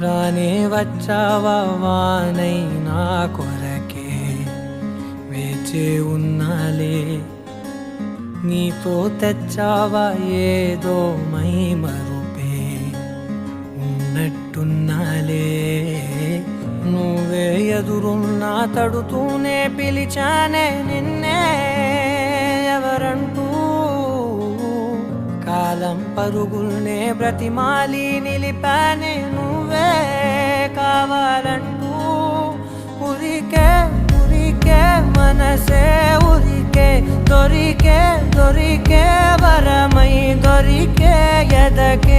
రానే వచ్చావా వానై నా కొరకే వేచే ఉన్నాలే నీతో తెచ్చావా ఏదో మై మరుపే ఉన్నట్టున్నాలే నువ్వే ఎదురున్నా తడుతూనే పిలిచానే నిన్నే ఎవరంటూ కాలం పరుగుల్నే బ్రతిమాలి నిలిపానే నువ్వే కావాలంటూ ఉరికే ఉరికే మనసే ఉరికే దొరికే దొరికే వరమై దొరికే ఎదకే